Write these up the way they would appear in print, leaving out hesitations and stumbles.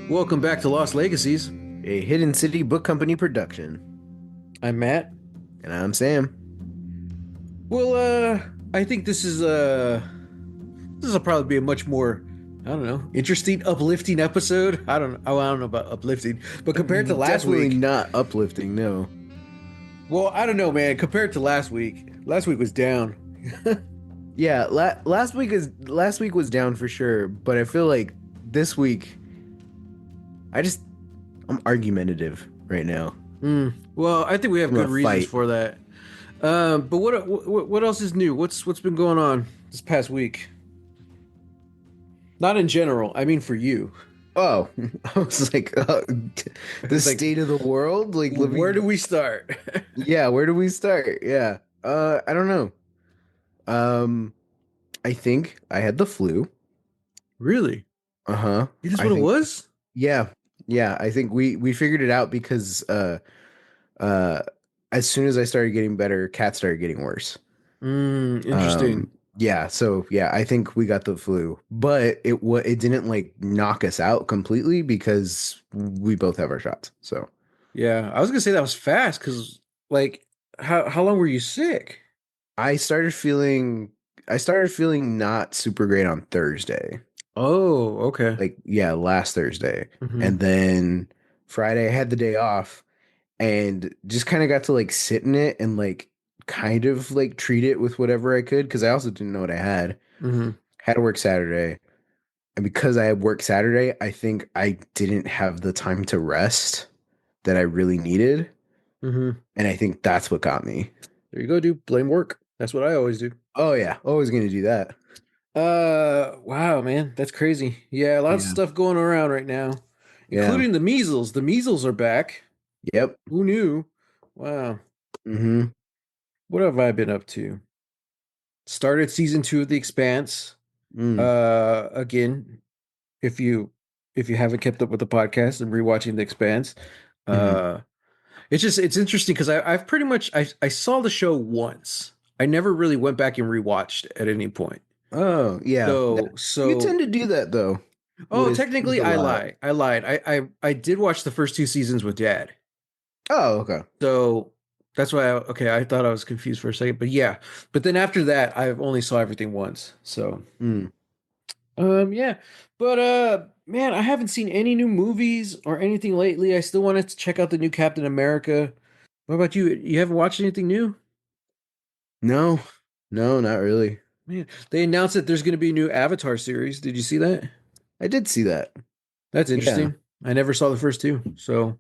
Welcome back to Lost Legacies. A Hidden City Book Company production. I'm Matt. And I'm Sam. Well, I think this will probably be a much more, I don't know, interesting, uplifting episode. I don't know about uplifting, but compared to last Definitely week, not uplifting, no. well, I don't know, man. Compared to last week was down. Yeah, last week was down for sure, but I feel like this week I just I'm argumentative right now. Well, I think we have I'm good gonna reasons fight. for that. But what else is new? What's been going on this past week? Not in general. I mean for you. Oh, I was like, the It's like, state of the world, like where do living. we start? Yeah, where do we start? Yeah, I don't know. Um, I think I had the flu. Really? Uh-huh. Is this I what it think was? Yeah, yeah. I think we figured it out because uh as soon as I started getting better, cats started getting worse. Interesting. Yeah, so yeah, I think we got the flu, but it didn't like knock us out completely because we both have our shots. So Yeah, I was gonna say that was fast because, like, how long were you sick? I started feeling I started feeling not super great on Thursday. Oh, okay. Like yeah, last Thursday. Hmm. And then Friday I had the day off and just kind of got to like sit in it and like kind of like treat it with whatever I could because I also didn't know what I had. Hmm. Had to work Saturday. And because I had work Saturday, I think I didn't have the time to rest that I really needed. Hmm. And I think that's what got me. There you go, dude. Blame work. That's what I always do. Oh yeah, always gonna do that. Wow, man, that's crazy. Yeah, lots of Yeah. stuff going around right now, Yeah. including the measles. The measles are back. Yep. Who knew? Wow. Mm-hmm. What have I been up to? Started season 2 of The Expanse. Mm. Again, if you haven't kept up with the podcast and rewatching The Expanse, Mm-hmm. uh, it's interesting because I've pretty much I saw the show once. I never really went back and rewatched at any point. Oh yeah. So You tend so to do that though oh, with technically a I lot. lie. I lied. I did watch the first 2 seasons with Dad. Oh, okay. So that's why okay, I thought I was confused for a second, but yeah. But then after that, I've only saw everything once. So Mm. yeah. But man, I haven't seen any new movies or anything lately. I still wanted to check out the new Captain America. What about you? You haven't watched anything new? No, no, not really. Man, they announced that there's going to be a new Avatar series. Did you see that? I did see that. That's Yeah. interesting. I never saw the first two, so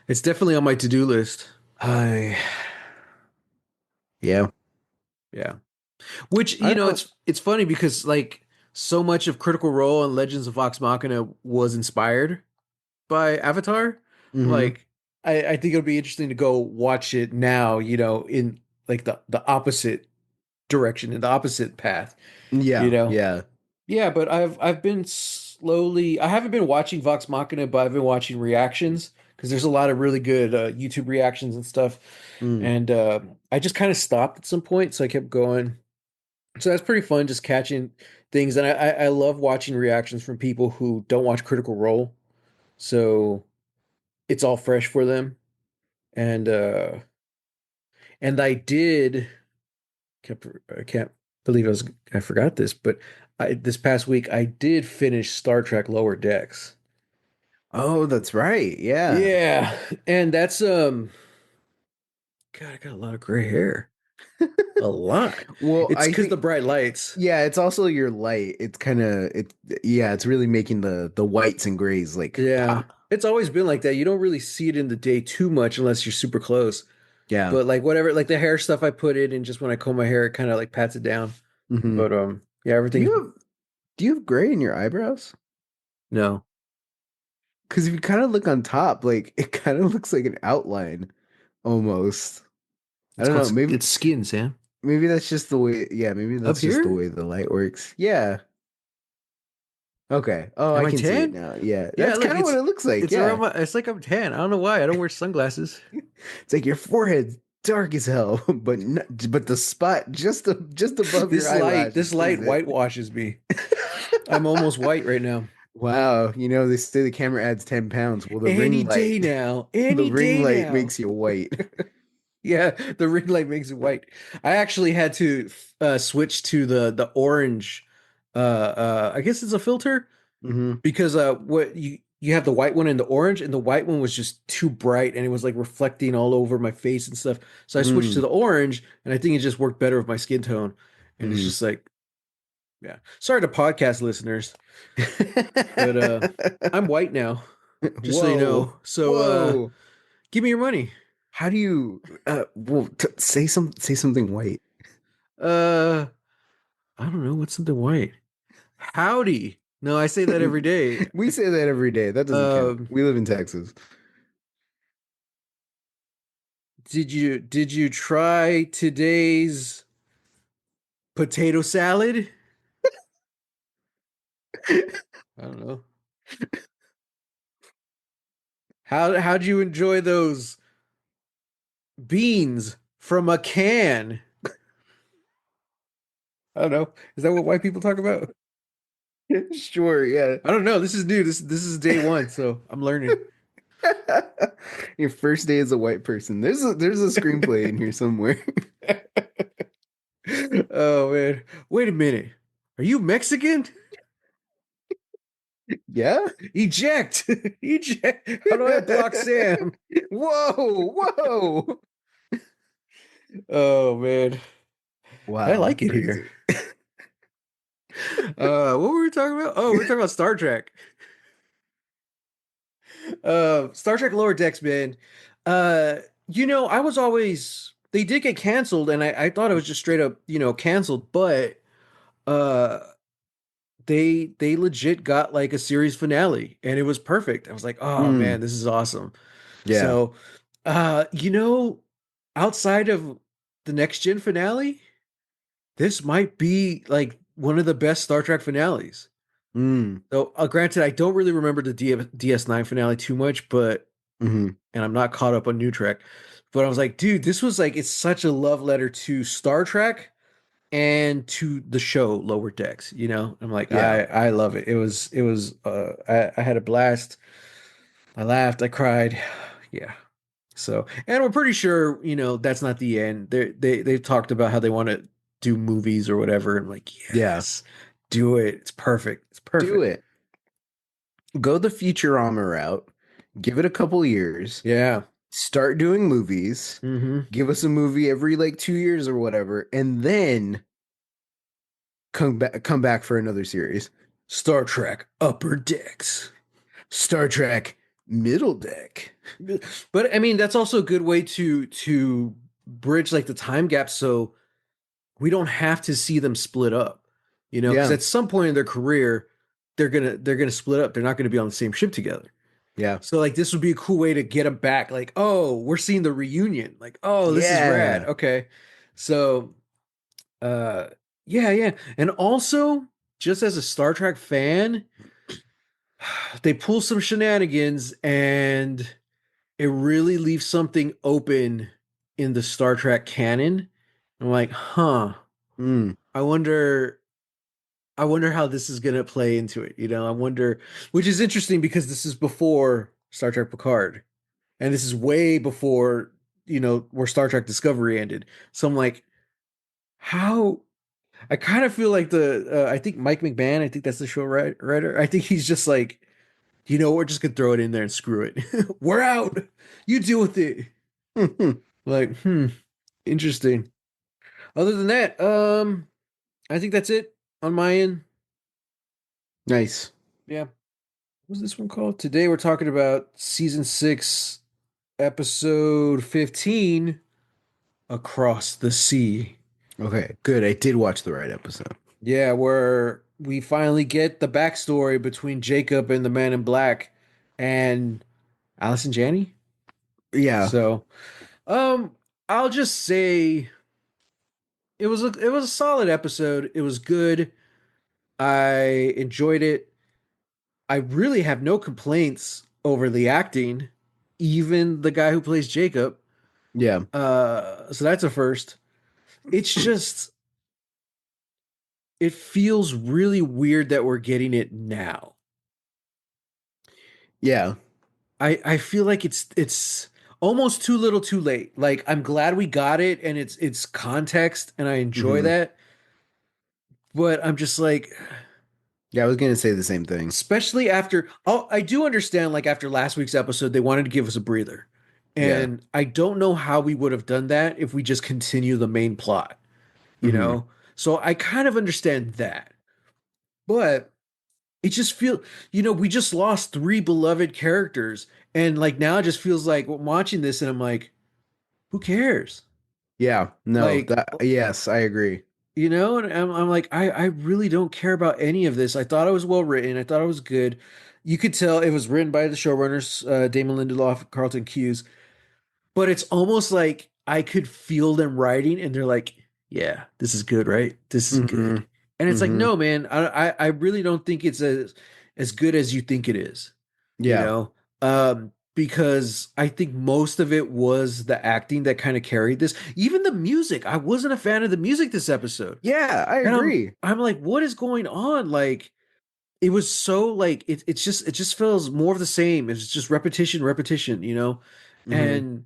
it's definitely on my to-do list. I yeah. Yeah. Which, I don't know. it's funny because like so much of Critical Role and Legends of Vox Machina was inspired by Avatar. Mm-hmm. Like I think it'll be interesting to go watch it now, in like the opposite direction, in the opposite path, you Yeah, know. yeah. Yeah, but I've been slowly. I haven't been watching Vox Machina, but I've been watching reactions because there's a lot of really good YouTube reactions and stuff. Mm. And I just kind of stopped at some point, so I kept going. So that's pretty fun, just catching things. And I love watching reactions from people who don't watch Critical Role, so it's all fresh for them. And I did. I can't believe I forgot this, but this past week I did finish Star Trek Lower Decks. Oh, that's right. Yeah. Yeah, and that's God, I got a lot of gray hair. A lot. Well, It's I because the think bright lights. yeah, it's also your light. It's kind of it yeah, it's really making the whites and grays like Yeah. pop. It's always been like that. You don't really see it in the day too much unless you're super close. Yeah. But like whatever, like the hair stuff I put in, and just when I comb my hair, it kind of like pats it down. Hmm. But yeah, Do everything's you have do you have gray in your eyebrows? no. Because if you kind of look on top, like it kind of looks like an outline almost. I It's don't called know. Maybe it's skin, Sam. maybe that's just the way. Yeah, maybe Up that's just the here? way the light works. Yeah. Okay. Oh, Am I I can see it 10? now. Yeah, Yeah, that's look, kind of what it looks like. it's around Yeah, my it's like I'm 10. I don't know why. I don't wear sunglasses. it's like your forehead's dark as hell, but the spot just above your eyelash This is light it. whitewashes me. I'm almost white right now. Wow, they say the camera adds 10 pounds. Well, the Any ring day light, now. the Any ring day light now. makes you white. Yeah, the ring light makes it white. I actually had to switch to the orange. I guess it's a filter Hmm. because what you have the white one and the orange, and the white one was just too bright and it was like reflecting all over my face and stuff. So I switched to Mm. the orange, and I think it just worked better with my skin tone. And it's Mm. just like, yeah. Sorry to podcast listeners, but I'm white now, just so you Whoa, know. So whoa. give me your money. How do you well say something white? Uh, I don't know what's something white. Howdy. No, I say that every day. We say that every day. That doesn't count. Um, We live in Texas. did you try today's potato salad? I don't know. How'd you enjoy those beans from a can? I don't know. Is that what white people talk about? Sure, yeah. I don't know. This is new. This is day one, so I'm learning. Your first day as a white person. There's a screenplay in here somewhere. Oh man. Wait a minute. Are you Mexican? Yeah? Eject. Eject. How do I block Sam? Whoa, whoa. Oh man. I Wow, like it here. crazy. What were we talking about? Oh, we're talking about Star Trek. Star Trek Lower Decks, man. I was always they did get canceled, and I thought it was just straight up, canceled, but uh they legit got like a series finale and it was perfect. I was like, oh man, Mm, this is awesome. yeah. So uh, you know, outside of the next gen finale, this might be like one of the best Star Trek finales. Mm, So, granted, I don't really remember the DS9 finale too much, but hmm. and I'm not caught up on New Trek. But I was like, dude, this was like it's such a love letter to Star Trek and to the show Lower Decks. I'm like, Yeah. I love it. I had a blast. I laughed, I cried. Yeah. So, and we're pretty sure, that's not the end. They've talked about how they want to do movies or whatever. I'm like, Yeah. yes, do it. It's perfect. It's Do perfect. it. Go the Futurama route. Give it a couple years. Yeah. Start doing movies. Mm-hmm. Give us a movie every like 2 years or whatever, and then come back for another series. Star Trek Upper Decks. Star Trek Middle Deck. But I mean, that's also a good way to bridge like the time gap so we don't have to see them split up. Because Yeah. at some point in their career, they're gonna split up. They're not gonna be on the same ship together. Yeah. So like this would be a cool way to get them back. Like, oh, we're seeing the reunion. Like, oh, this is rad. Yeah. Okay. So uh yeah, yeah. And also, just as a Star Trek fan, they pull some shenanigans and it really leaves something open in the Star Trek canon. I'm like, huh. Mm. I wonder I wonder how this is gonna play into it. I wonder, which is interesting because this is before Star Trek Picard. And this is way before, where Star Trek Discovery ended. So I'm like, how I kind of feel like I think Mike McMahon, I think that's the show writer. I think he's just like, we're just gonna throw it in there and screw it. We're out. You deal with it. Like, interesting. Other than that, I think that's it on my end. Nice. Yeah. What's this one called? Today we're talking about season 6, episode 15, Across the Sea. Okay, good. I did watch the right episode. Yeah, where we finally get the backstory between Jacob and the Man in Black and Allison Janney. Yeah. So, I'll just say it was a solid episode. It was good. I enjoyed it. I really have no complaints over the acting, even the guy who plays Jacob. Yeah. So that's a first. It's just it feels really weird that we're getting it now. Yeah. I feel like it's almost too little too late. Like I'm glad we got it and it's context and I enjoy Hmm. that, but I'm just like Yeah, I was gonna say the same thing. especially after I do understand like after last week's episode they wanted to give us a breather. Yeah. And I don't know how we would have done that if we just continue the main plot, you Hmm. know? So I kind of understand that. But it just feel we just lost three beloved characters and like now it just feels like I'm watching this and I'm like who cares? Yeah. No, Like, that yes, I agree. and I'm like, I really don't care about any of this. I thought it was well written. I thought it was good. You could tell it was written by the showrunners, Damon Lindelof, Carlton Cuse, but it's almost like I could feel them writing and they're like, yeah, this is good, right? This is Hmm. good. And it's like, Hmm. no, man, I really don't think it's as good as you think it is, you Yeah. know? Because I think most of it was the acting that kind of carried this. Even the music, I wasn't a fan of the music this episode. Yeah, I And agree. I'm like, what is going on? Like it was so like it just feels more of the same. It's just repetition, repetition, Hmm.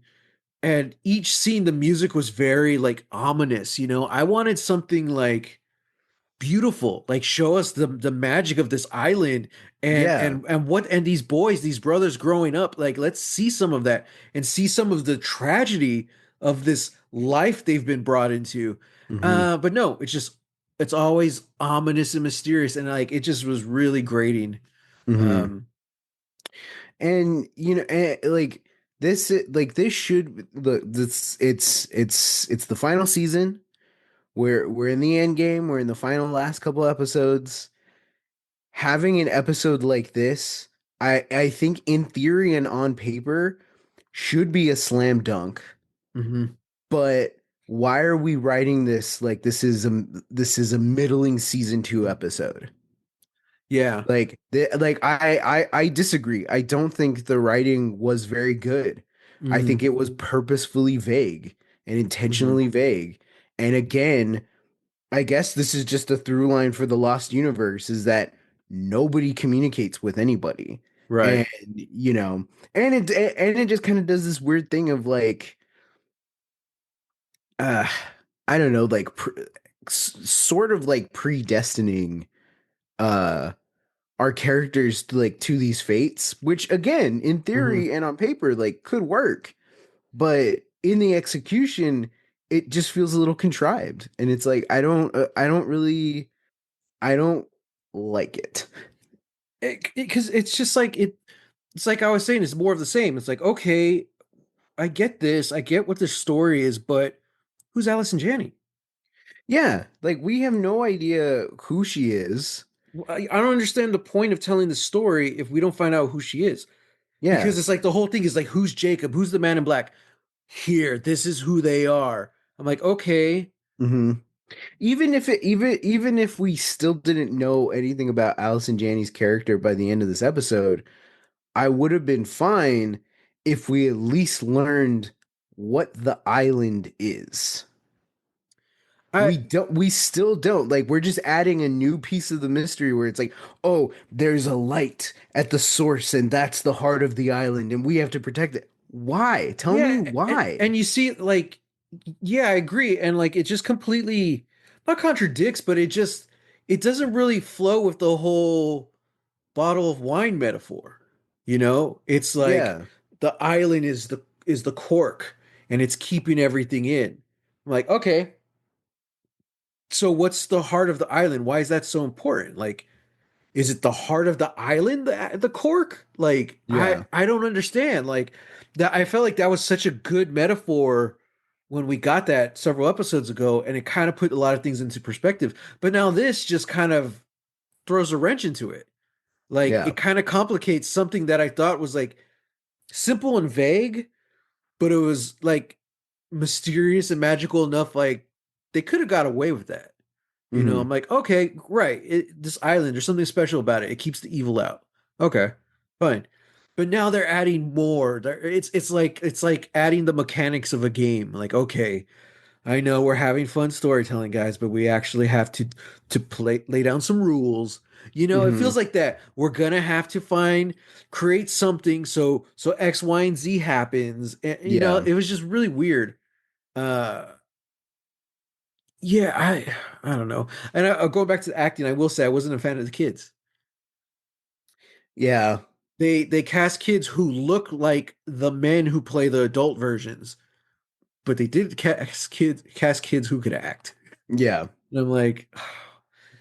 And each scene the music was very like ominous. I wanted something like beautiful, like show us the magic of this island and Yeah. these boys, these brothers growing up. Like let's see some of that and see some of the tragedy of this life they've been brought into. Hmm. But no, it's always ominous and mysterious and like it just was really grating. Hmm. um And like this should look this it's the final season. We're in the end game. We're in the final last couple episodes. Having an episode like this, I think in theory and on paper should be a slam dunk. mhm. But why are we writing this like this is a middling season 2 episode? Yeah. I disagree. I don't think the writing was very good. I think Mm. it was purposefully vague and Mhm. intentionally vague. And again, I guess this is just a through line for the Lost Universe is that nobody communicates with anybody. Right. And and it just kind of does this weird thing of like uh I don't know, like sort of like predestining uh our characters like to these fates, which again, in Mhm. theory and on paper, like could work, but in the execution, it just feels a little contrived, and it's like I don't like it. Because it's just like it's like I was saying, it's more of the same. It's like, okay, I get this, I get what the story is, but who's Allison Janney? Yeah, like we have no idea who she is. I don't understand the point of telling the story if we don't find out who she is. Yeah. Because it's like the whole thing is like, who's Jacob? Who's the man in black? Here, this is who they are. I'm like, okay, Hmm. Even if we still didn't know anything about Allison Janney's character by the end of this episode, I would have been fine if we at least learned what the island is. I We still don't. Like we're just adding a new piece of the mystery where it's like, "Oh, there's a light at the source and that's the heart of the island and we have to protect it." Why? Tell me yeah, and why. you see, like, yeah, I agree, and like it just completely not contradicts, but it doesn't really flow with the whole bottle of wine metaphor. It's like Yeah. the island is the cork and it's keeping everything in. I'm like, okay, so what's the heart of the island? Why is that so important? Like, is it the heart of the island, the cork? Like, I Yeah. I don't understand. Like that I felt like that was such a good metaphor when we got that several episodes ago, and it kind of put a lot of things into perspective. But now this just kind of throws a wrench into it. Like Yeah. it kind of complicates something that I thought was like simple and vague, but it was like mysterious and magical enough. Like they could have got away with that. Hmm. I'm like, okay, right. This island, there's something special about it. It keeps the evil out. Okay, fine. But now they're adding more. It's like adding the mechanics of a game. Like, okay, I know we're having fun storytelling, guys, but we actually have to play lay down some rules. It Hmm. feels like that. We're gonna have to create something so X, Y, and Z happens. And, Yeah. it was just really weird. Uh, yeah, I don't know. And going back to the acting, I will say I wasn't a fan of the kids. Yeah. They cast kids who look like the men who play the adult versions, but they did cast kids who could act. Yeah. And I'm like,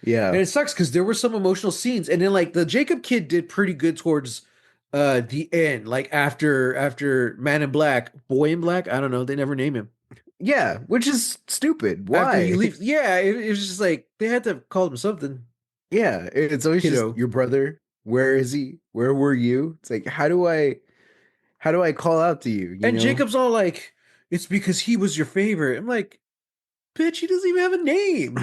Yeah. and it sucks because there were some emotional scenes, and then like the Jacob kid did pretty good towards the end, like after Man in Black, Boy in Black. I don't know, they never name him Yeah. Which is stupid. after he Why? leaves. Yeah, it was just like they had to call him something, Yeah. It's always just kiddo. your brother. Where is he? Where were you? It's like, how do I call out to you, you And know? Jacob's all like, "It's because he was your favorite." I'm like, "Bitch, he doesn't even have a name."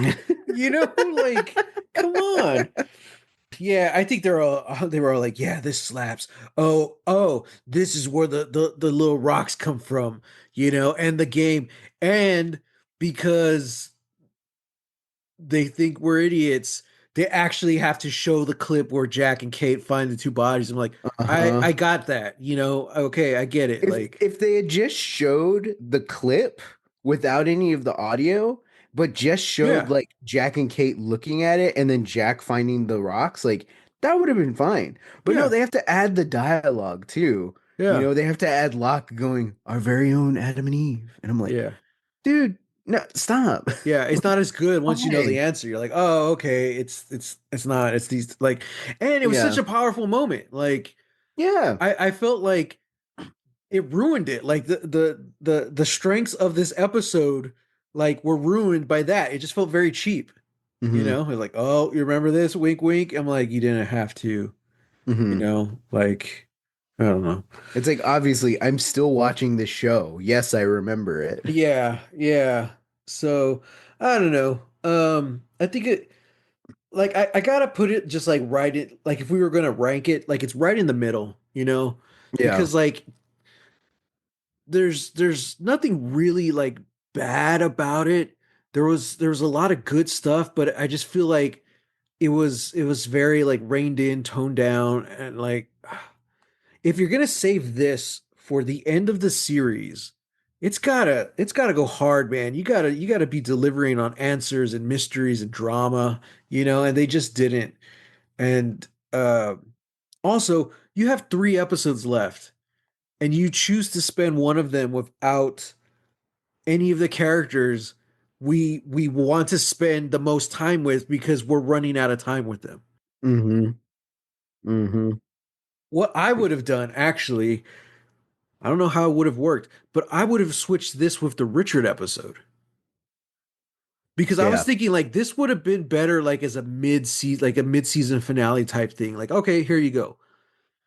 Like, come on. Yeah, I think they were all like, yeah, this slaps. Oh, this is where the little rocks come from, and the game, and because they think we're idiots, they actually have to show the clip where Jack and Kate find the two bodies. I'm like, I Uh-huh. I got that, okay, I get it. If Like, if they had just showed the clip without any of the audio, but just showed yeah, like Jack and Kate looking at it and then Jack finding the rocks, like that would have been fine. But no, yeah, they have to add the dialogue too. yeah, They have to add Locke going, our very own Adam and Eve. And I'm like, yeah. dude, no, stop. Yeah, it's not as good once you know the Why? answer. You're like, oh, okay, it's not. It's these like, and it was such Yeah. a powerful moment. Like, Yeah. I felt like it ruined it. Like the strengths of this episode, like, were ruined by that. It just felt very cheap. Hmm. It was like, oh, you remember this? Wink, wink. I'm like, you didn't have to. Hmm. Like, I don't know. It's like obviously I'm still watching this show. Yes, I remember it. Yeah, yeah. So I don't know. I think it. Like, I gotta put it just like right in, like, if we were gonna rank it, like, it's right in the middle, Yeah. because like there's nothing really like bad about it. There was a lot of good stuff, but I just feel like it was very like reined in, toned down, and like, if you're gonna save this for the end of the series, it's gotta go hard, man. You gotta be delivering on answers and mysteries and drama, and they just didn't. And also, you have 3 episodes left, and you choose to spend one of them without any of the characters we want to spend the most time with because we're running out of time with them. Hmm. Hmm. What I would have done, actually, I don't know how it would have worked, but I would have switched this with the Richard episode. Because I was Yeah. thinking like this would have been better like as a mid-season finale type thing. Like, okay, here you go.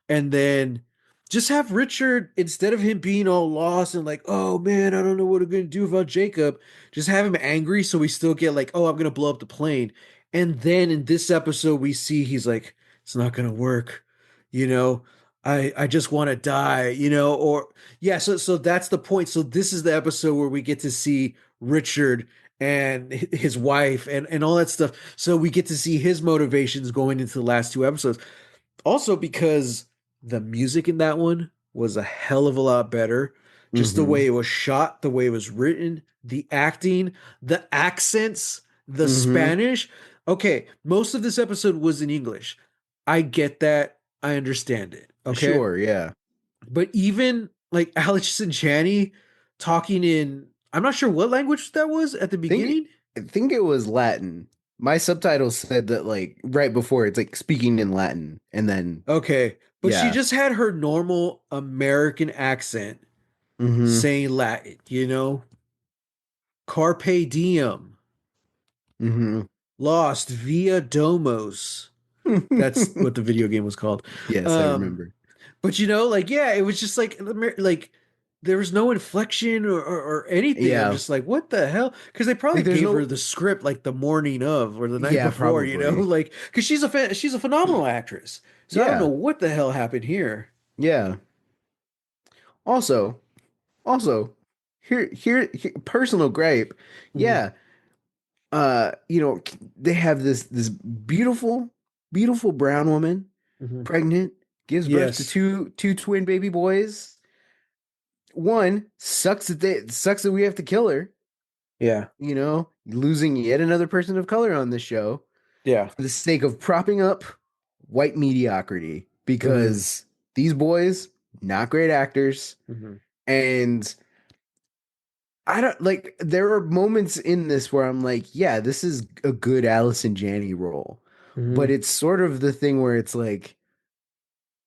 And then just have Richard, instead of him being all lost and like, oh man, I don't know what I'm gonna do about Jacob, just have him angry so we still get like, oh, I'm gonna blow up the plane. And then in this episode, we see he's like, it's not gonna work, you know. I just want to die, or yeah, so that's the point. So this is the episode where we get to see Richard and his wife and all that stuff. So we get to see his motivations going into the last 2 episodes. Also, because the music in that one was a hell of a lot better. Just the way Hmm. it was shot, the way it was written, the acting, the accents, the Hmm. Spanish. Okay, most of this episode was in English. I get that. I understand it. Okay. Sure, yeah. But even like Allison Janney talking in, I'm not sure what language that was at the Think beginning. I think it was Latin. My subtitles said that like right before it's like speaking in Latin and then Okay. But she yeah. just had her normal American accent Hmm. saying Latin, Carpe diem, Hmm. lost via domos. That's what the video game was called. Yes, I Um, remember. but like, yeah, it was just like there was no inflection or anything. I'm Yeah. just like, what the hell? Because they probably Like there's gave her no the script like the morning of or the night yeah, before, probably. like because she's a phenomenal actress. So I don't know Yeah. what the hell happened here. Yeah. Also, also personal gripe. Hmm. Yeah. They have this beautiful brown woman Hmm. pregnant, gives birth to Yes. two twin baby boys. One sucks that we have to kill her, Yeah. losing yet another person of color on this show Yeah. for the sake of propping up white mediocrity Hmm. because these boys not great actors. Hmm. And I don't like there are moments in this where I'm like, yeah, this is a good Allison Janney role. But Hmm. it's sort of the thing where it's like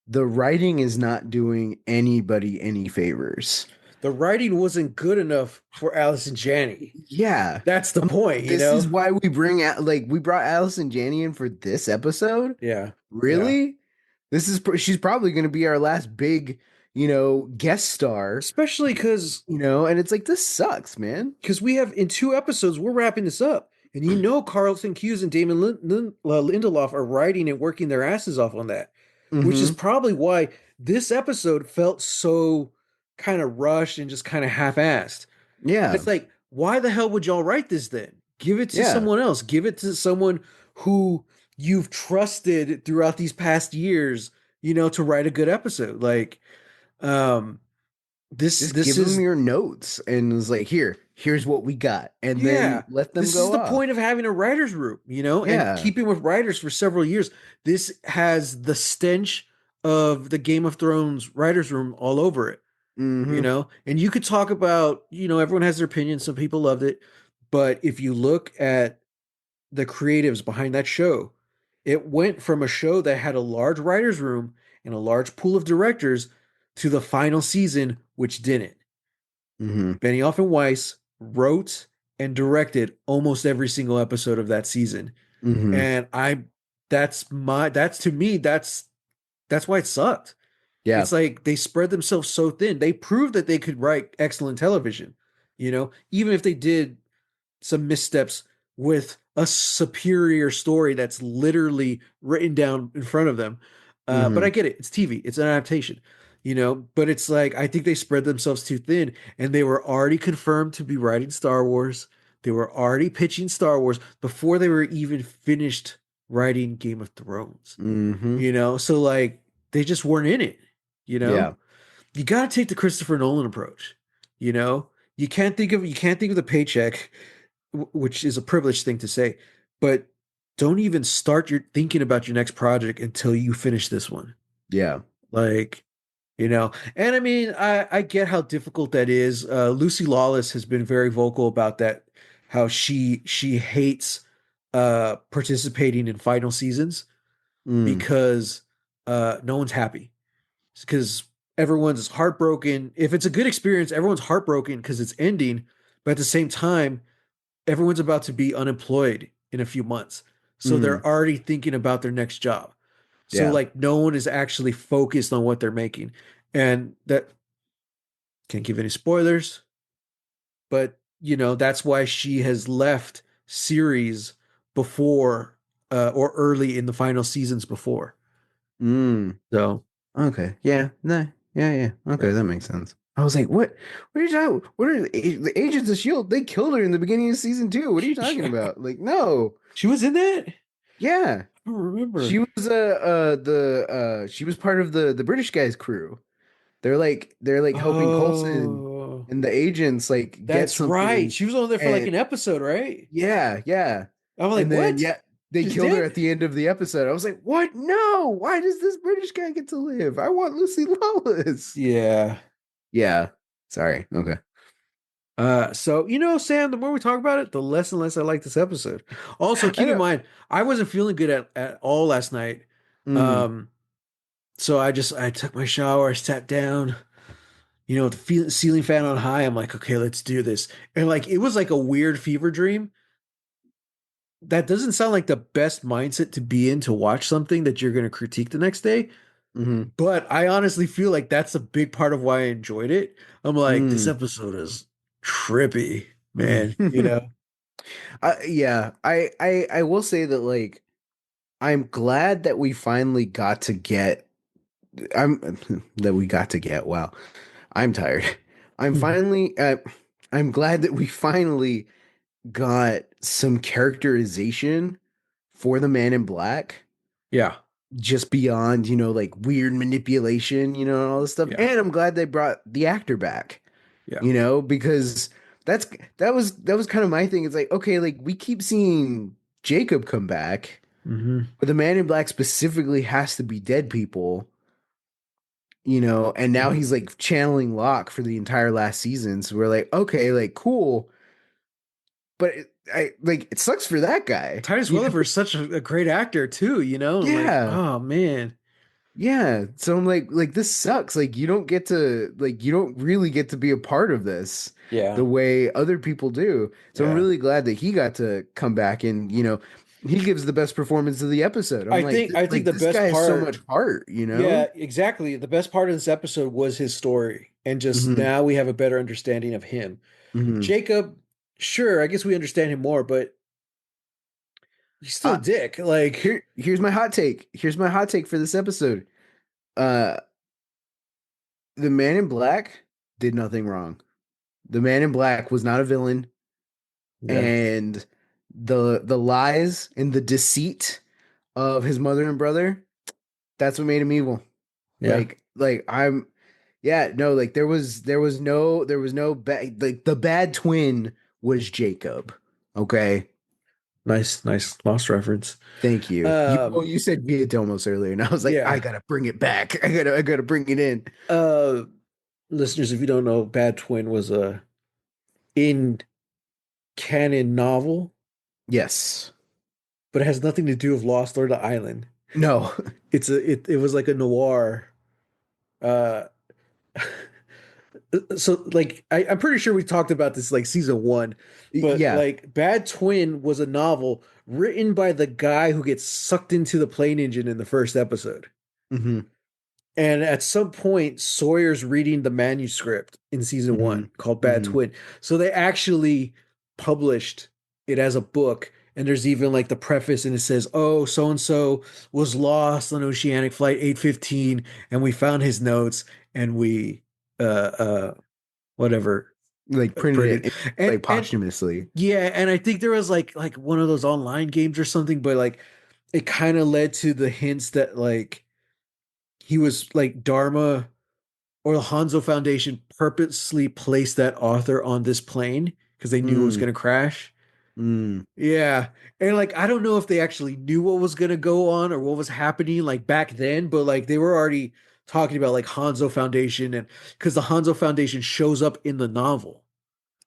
the writing is not doing anybody any favors. The writing wasn't good enough for Allison Janney. Yeah. That's the I'm point, like, this is why we brought Allison Janney in for this episode. Yeah. Yeah. Really? She's probably going to be our last big, guest star, Especially because and it's like this sucks, man. we have in 2 episodes we're wrapping this up, and Carlton Cuse and Damon Lindelof are writing and working their asses off on that, which is Mm-hmm. probably why this episode felt so kind of rushed and just kind of half-assed. And Yeah. it's like, why the hell would y'all write this then? Give it to Yeah. someone else. Give it to someone who you've trusted throughout these past years, to write a good episode. Like, um, this Just this give them is your notes and it's like, here's what we got. And then Yeah, let them this is go the off. point of having a writer's room, and Yeah. keeping with writers for several years. This has the stench of the Game of Thrones writer's room all over it, Mm-hmm. and you could talk about, everyone has their opinion. Some people loved it, but if you look at the creatives behind that show, it went from a show that had a large writer's room and a large pool of directors to the final season, which didn't. Mm-hmm. Benioff and Weiss wrote and directed almost every single episode of that season. Mm-hmm. And that's to me, that's why it sucked. Yeah. It's like they spread themselves so thin. They proved that they could write excellent television, even if they did some missteps with a superior story that's literally written down in front of them. But Mm-hmm. I get it. It's TV. It's an adaptation, But it's like I think they spread themselves too thin, and they were already confirmed to be writing Star Wars. They were already pitching Star Wars before they were even finished writing Game of Thrones. Mm-hmm. So like they just weren't in it. You know, Yeah. you got to take the Christopher Nolan approach. You know, you can't think of the paycheck, which is a privileged thing to say, but don't even start your thinking about your next project until you finish this one. Yeah. Like, and I mean, I get how difficult that is. Lucy Lawless has been very vocal about that, how she hates participating in final seasons Mm. because no one's happy. Because everyone's heartbroken. If it's a good experience, everyone's heartbroken because it's ending, but at the same time, everyone's about to be unemployed in a few months. So Mm. they're already thinking about their next job. So Yeah. like no one is actually focused on what they're making. And that can't give any spoilers, but that's why she has left series before or early in the final seasons before. Mm. So Okay. Yeah. Nah. Yeah. Yeah. Okay. yeah. That makes sense. I was like, what? What are you talking? What are the Agents of Shield? They killed her in the beginning of season 2. What are you talking Yeah. about? Like, no. She was in that? I Yeah. don't She remember. was she was part of the British guy's crew. They're like helping Coulson Oh, and the agents like get that's right. something She was only there for like and an episode, right? yeah, yeah. I'm like, And then what? yeah, they She's killed her dead? at the end of the episode. I was like, "What? No! Why does this British guy get to live? I want Lucy Lawless." Yeah. Yeah. Sorry. Okay. So Sam, the more we talk about it, the less and less I like this episode. Also, I keep in know. mind, I wasn't feeling good at all last night. Mm, Um, so I took my shower, I sat down, with the ceiling fan on high. I'm like, okay, let's do this. And like it was like a weird fever dream. That doesn't sound like the best mindset to be in to watch something that you're going to critique the next day. Hmm. But I honestly feel like that's a big part of why I enjoyed it. I'm like, this Mm. episode is trippy, man. You Mm. know? Yeah, I will say that like I'm glad that we finally got to get I'm that we got to get wow. I'm tired. I'm finally I'm glad that we finally got some characterization for the Man in Black Yeah, just beyond, like weird manipulation, and all this stuff. yeah, And I'm glad they brought the actor back, yeah. because that's that was kind of my thing. It's like, okay, like we keep seeing Jacob come back, Hmm. but the Man in Black specifically has to be dead people, and now he's like channeling Locke for the entire last season. So we're like, okay, like cool, but it sucks for that guy, Titus Welliver is such a great actor too, you know? I'm like, Yeah. oh man. Yeah. So I'm like this sucks. Like you don't really get to be a part of this Yeah, the way other people do. So I'm yeah. really glad that he got to come back and, he gives the best performance of the episode. I'm like, I think the this best guy has so part, much heart, yeah, exactly. The best part of this episode was his story. And just Hmm. now we have a better understanding of him. Hmm. Jacob, sure, I guess we understand him more, but he's still a Uh, dick. Like, here's my hot take. Here's my hot take for this episode. Uh, the Man in Black did nothing wrong. The Man in Black was not a villain, yeah, and the lies and the deceit of his mother and brother, that's what made him evil. yeah. I'm yeah, no, like there was no bad, like the bad twin was Jacob. Okay. Nice, nice lost reference. Thank you. You said Via Domos earlier, and I was like, I Yeah. gotta bring it back. I gotta bring it in. Uh, Listeners, if you don't know, Bad Twin was a in canon novel, Yes. but it has nothing to do with Lost or the Island. No. It was like a noir. Uh, so like I'm pretty sure we talked about this like season one, but Yeah. like Bad Twin was a novel written by the guy who gets sucked into the plane engine in the first episode. Hmm. And at some point, Sawyer's reading the manuscript in season Hmm. one called Bad Hmm. Twin. So they actually published it as a book. And there's even like the preface, and it says, oh, so and so was lost on Oceanic Flight 815, and we found his notes, and we, uh, uh, whatever, Like printed printed. it like And posthumously. yeah, and I think there was like one of those online games or something, but like it kind of led to the hints that like he was like Dharma or the Hanzo Foundation purposely placed that author on this plane because they knew it was Mm. going to crash. Mm. Yeah. And like, I don't know if they actually knew what was going to go on or what was happening like back then, but like they were already talking about like Hanzo Foundation and because the Hanzo Foundation shows up in the novel.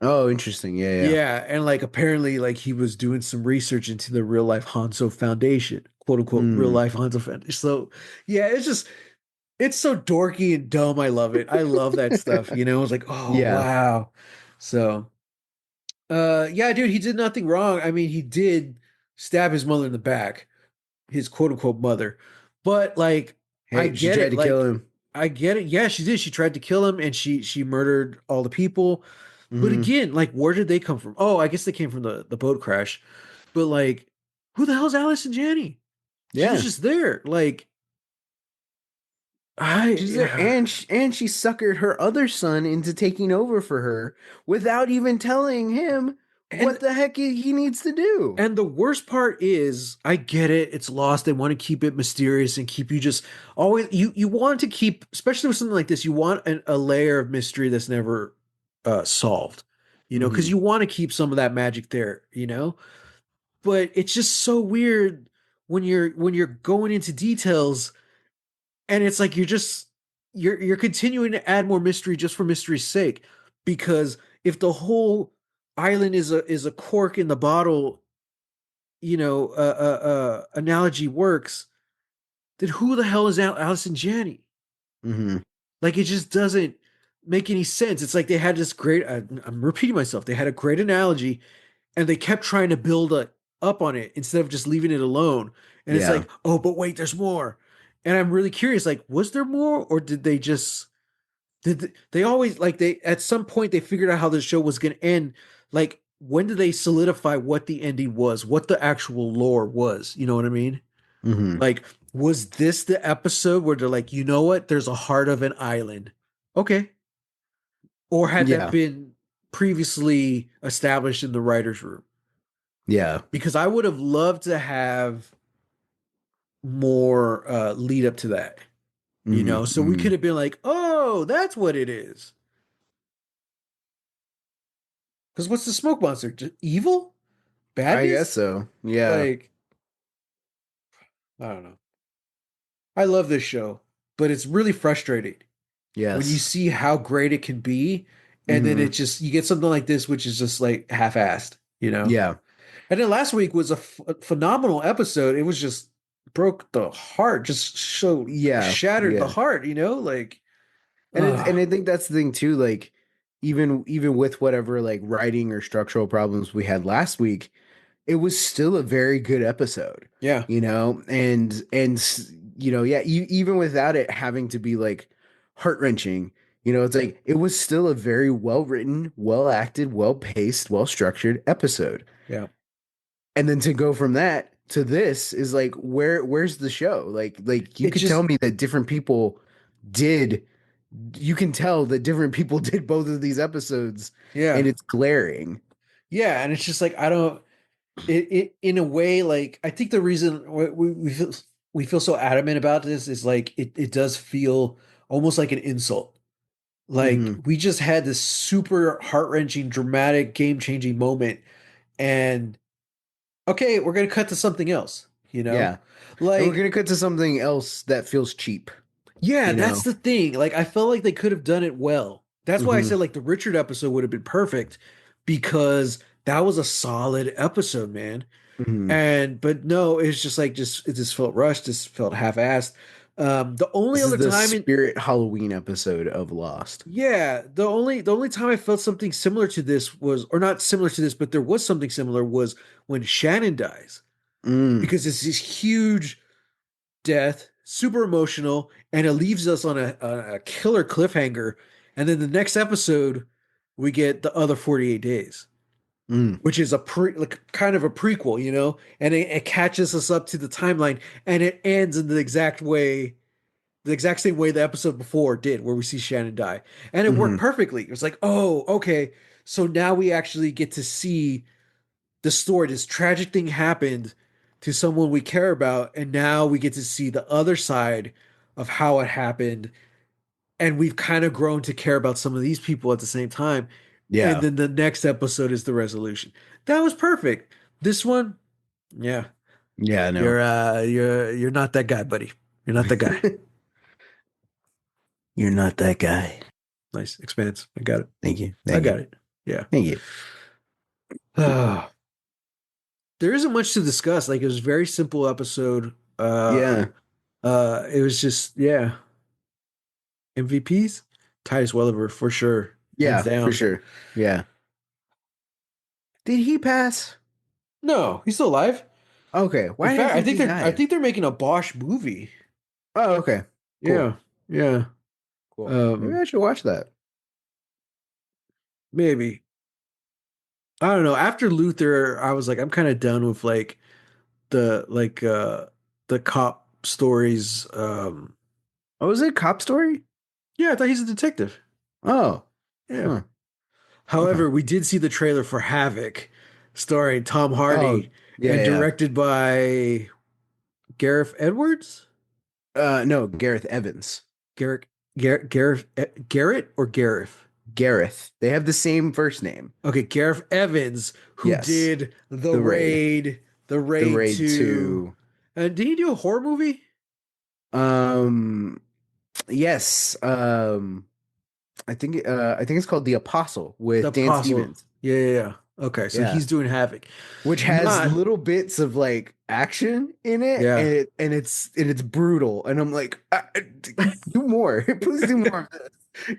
Oh, interesting. Yeah, yeah. Yeah. And like apparently, like he was doing some research into the real life Hanzo Foundation, quote unquote, real Mm. life Hanzo Foundation. So yeah, it's so dorky and dumb. I love it. I love that stuff. You know, it's like, oh Yeah. wow. So yeah, dude, he did nothing wrong. I mean, he did stab his mother in the back, his quote unquote mother. But like, I Hey, she get tried it. to kill Like, him. I get it. Yeah, she did. She tried to kill him and she murdered all the people. But Hmm. again, like, where did they come from? Oh, I guess they came from the boat crash. But like, who the hell's Allison Janney? She was Yeah. just there. Like, She's there, yeah. and she suckered her other son into taking over for her without even telling him And what the heck he needs to do. And the worst part is, I get it. It's lost. They want to keep it mysterious and keep you just always. You want to keep, especially with something like this. You want a layer of mystery that's never solved. You know, because Hmm. you want to keep some of that magic there. You know, but it's just so weird when you're going into details and it's like you're continuing to add more mystery just for mystery's sake. Because if the whole island is a cork in the bottle, analogy works, then who the hell is Allison Janney? Hmm. Like, it just doesn't make any sense. It's like they had this great, I'm repeating myself, they had a great analogy and they kept trying to build up on it instead of just leaving it alone. And it's Yeah. like, oh, but wait, there's more. And I'm really curious, like, was there more, or did they just they always like they at some point they figured out how the show was going to end? Like, when did they solidify what the ending was, what the actual lore was? You know what I mean? Hmm. Like, was this the episode where they're like, you know what? There's a heart of an island. Okay. Or had that Yeah. been previously established in the writer's room? Yeah. Because I would have loved to have more lead up to that, you Hmm. know? So we Hmm. could have been like, oh, that's what it is. Because what's the smoke monster? Just evil? I guess Badness? so. Yeah. Like, I don't know. I love this show, but it's really frustrating when you Yes. see how great it can be, and then it Hmm. just you get something like this, which is just like half-assed, you know. Yeah. And then last week was a phenomenal episode. It was just broke the heart, just so Yeah. shattered the Yeah. heart, you know, like And I think that's the thing too, like even with whatever like writing or structural problems we had last week, it was still a very good episode, yeah, you know? Yeah, even without it having to be like heart-wrenching, it's like it was still a very well-written, well-acted, well-paced, well-structured episode. yeah. And then to go from that to this is like where's the show? Like you It could tell just me that different people did you can tell that different people did both of these episodes yeah. and it's glaring. Yeah, and it's just like I don't it in a way like I think the reason we feel so adamant about this is like it does feel almost like an insult. Like Hmm. we just had this super heart-wrenching, dramatic, game-changing moment, and okay, we're gonna cut to something else, you know? Yeah. And we're Like, gonna cut to something else that feels cheap, yeah, you that's know? the thing. Like, I felt like they could have done it well. That's why I Hmm. said like the Richard episode would have been perfect because that was a solid episode, man. Hmm. And but no, it's just like just it just felt rushed, just felt half-assed. The only This is other the time in Spirit Halloween episode of Lost. yeah, the only time I felt something similar to this was, or not similar to this, but there was something similar was when Shannon dies Mm, because it's this huge death, super emotional, and it leaves us on a killer cliffhanger. And then the next episode, we get the other 48 days, mm, which is a like kind of a prequel, you know, and it catches us up to the timeline, and it ends in the exact same way the episode before did, where we see Shannon die, and it worked hmm. perfectly. It was like, oh, okay, so now we actually get to see the story. This tragic thing happened to someone we care about, and now we get to see the other side of how it happened, and we've kind of grown to care about some of these people at the same time. And Yeah. then the next episode is the resolution. That was perfect. This one, yeah, Yeah, I know. you're not that guy, buddy. You're not that guy. You're not that guy. Nice expanse. I got it. Thank you. I Thank you. got it. Yeah. Thank you. There isn't much to discuss. Like it was a very simple episode. Yeah. It was just yeah. MVPs, Titus Welliver for sure, hands Yeah, for down. sure. Yeah. Did he pass? No, he's still alive. Okay. In Why did I fact, think he I died? think they're making a Bosch movie. Oh, okay. Cool. Yeah, yeah. Cool. Maybe Um, I should watch that. maybe I don't know. After Luther, I was like, I'm kind of done with like the like the cop stories. Oh, was it a cop story? Yeah, I thought he's a detective. Oh. Yeah. Huh. Okay. However, we did see the trailer for Havoc, starring Tom Oh, Hardy yeah, and yeah. directed by Gareth Edwards. No, Gareth Evans. Garrett, Garrett or Gareth? Gareth. They have the same first name. Okay, Gareth Evans, who Yes. did The Raid. The The Raid Raid 2. 2. Did he do a horror movie? Um, yes. I think it's called The Apostle The with Dan Apostle. Stevens. Yeah, yeah, yeah. Okay, so Yeah. he's doing Havoc. Which has Not, little bits of like action in it, yeah. and it's brutal. And I'm like, do more. Please do more of this.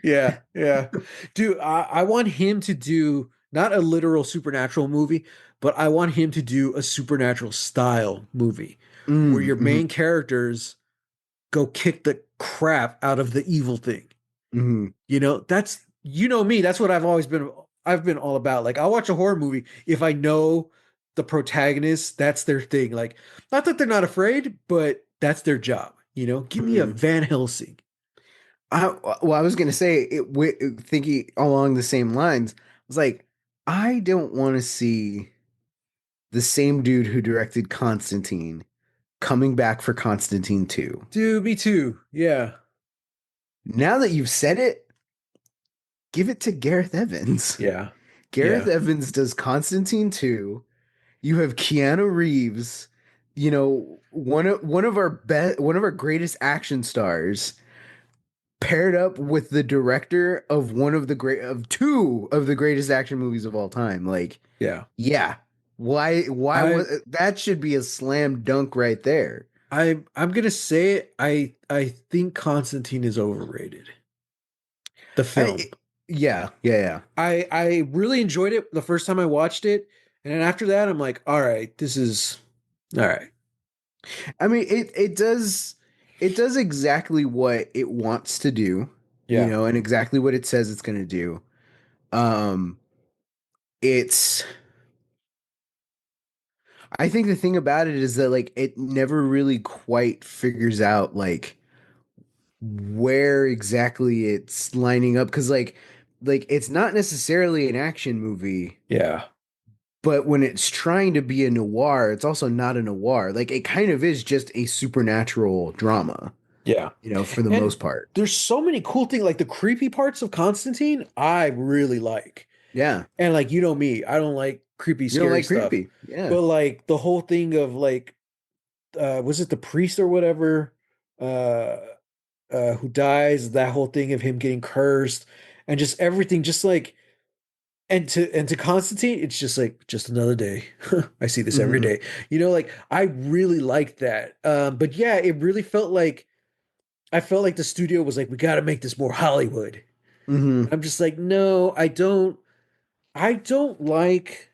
Yeah, yeah. Dude, I want him to do not a literal supernatural movie, but I want him to do a supernatural style movie where Mm, your mhm. main characters go kick the crap out of the evil thing. Hmm. That's me. That's what I've always been. I've been all about. Like I'll watch a horror movie if I know the protagonist. That's their thing. Like not that they're not afraid, but that's their job. Give me a Hmm. Van Helsing. I was gonna say thinking along the same lines. I was like, I don't want to see the same dude who directed Constantine coming back for Constantine 2. Dude, me too. Yeah, Now that you've said it, give it to Gareth Evans. yeah, Gareth yeah, Evans does Constantine 2. You have Keanu Reeves, one of our greatest action stars paired up with the director of one of the great of two of the greatest action movies of all time. Like, yeah. yeah. Why I was that should be a slam dunk right there. I'm gonna say it. I think Constantine is overrated. The film. I yeah, yeah, yeah. I really enjoyed it the first time I watched it, and then after that, I'm like, all right, this is all right. I mean, it does exactly what it wants to do, Yeah, and exactly what it says it's going to do. Um, it's I think the thing about it is that like it never really quite figures out like where exactly it's lining up because like it's not necessarily an action movie, yeah, but when it's trying to be a noir, it's also not a noir. Like it kind of is just a supernatural drama, yeah. for the And most part. there's so many cool things, like the creepy parts of Constantine, I really like. Yeah. And like me, I don't like creepy, You don't scary like stuff. creepy. Yeah. But like the whole thing of like, was it the priest or whatever, uh, who dies? That whole thing of him getting cursed, and just everything, just like, and to Constantine, it's just like just another day. I see this every Hmm. day. Like I really like that. But yeah, it really felt like I felt like the studio was like, we got to make this more Hollywood. Hmm. I'm just like, no, I don't. I don't like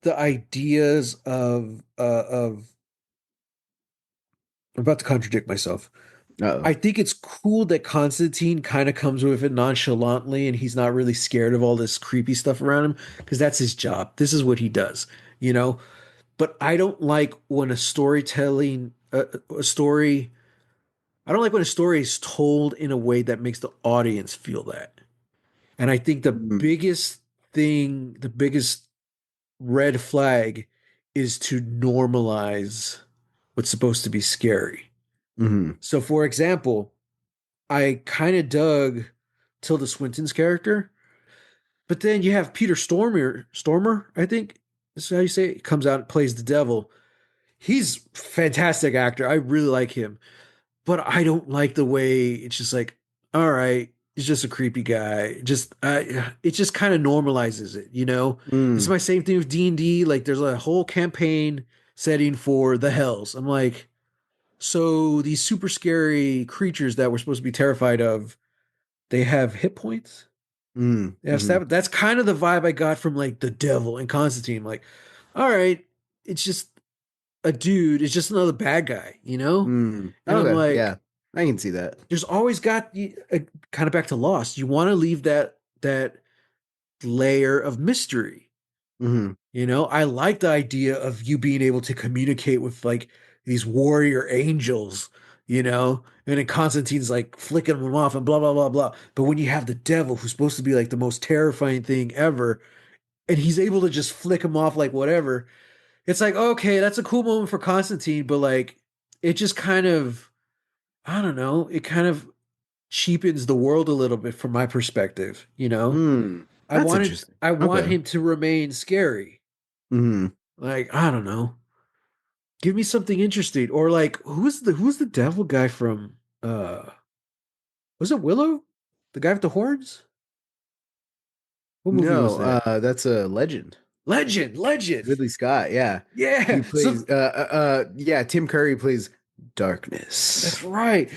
the ideas of. I'm about to contradict myself. Uh-oh. I think it's cool that Constantine kind of comes with it nonchalantly and he's not really scared of all this creepy stuff around him because that's his job. This is what he does, you know? But I don't like when a story, I don't like when a story is told in a way that makes the audience feel that. And I think the biggest red flag is to normalize what's supposed to be scary. Mm-hmm. So, for example, I kind of dug Tilda Swinton's character, but then you have Peter Stormer, I think this is how you say it, comes out and plays the devil. He's a fantastic actor. I really like him, but I don't like the way it's just like, all right, he's just a creepy guy. It just kind of normalizes it. It's Mm. my same thing with D&D. Like, there's a whole campaign setting for the Hells. I'm like, so these super scary creatures that we're supposed to be terrified of, they have hit points. Mm. They have Mm-hmm. stab. That's kind of the vibe I got from like the devil and Constantine. Like, all right, it's just a dude. It's just another bad guy. Mm. And I'm Okay. Yeah. like, I can see that. there's always got kind of back to Lost. You want to leave that layer of mystery. Mm-hmm. I like the idea of you being able to communicate with like these warrior angels, and then Constantine's like flicking them off and blah, blah, blah, blah. But when you have the devil who's supposed to be like the most terrifying thing ever, and he's able to just flick him off like whatever, it's like, okay, that's a cool moment for Constantine, but like it just kind of, I don't know, it kind of cheapens the world a little bit from my perspective. Mm. I That's wanted, interesting. I want Okay. him to remain scary. Mm-hmm. Like, I don't know. Give me something interesting. Or like, who's the devil guy from was it Willow? The guy with the horns? What movie was No, that? that's a legend. Legend, Legend. Ridley Scott, yeah. Yeah. He So plays yeah, Tim Curry plays Darkness. that's right.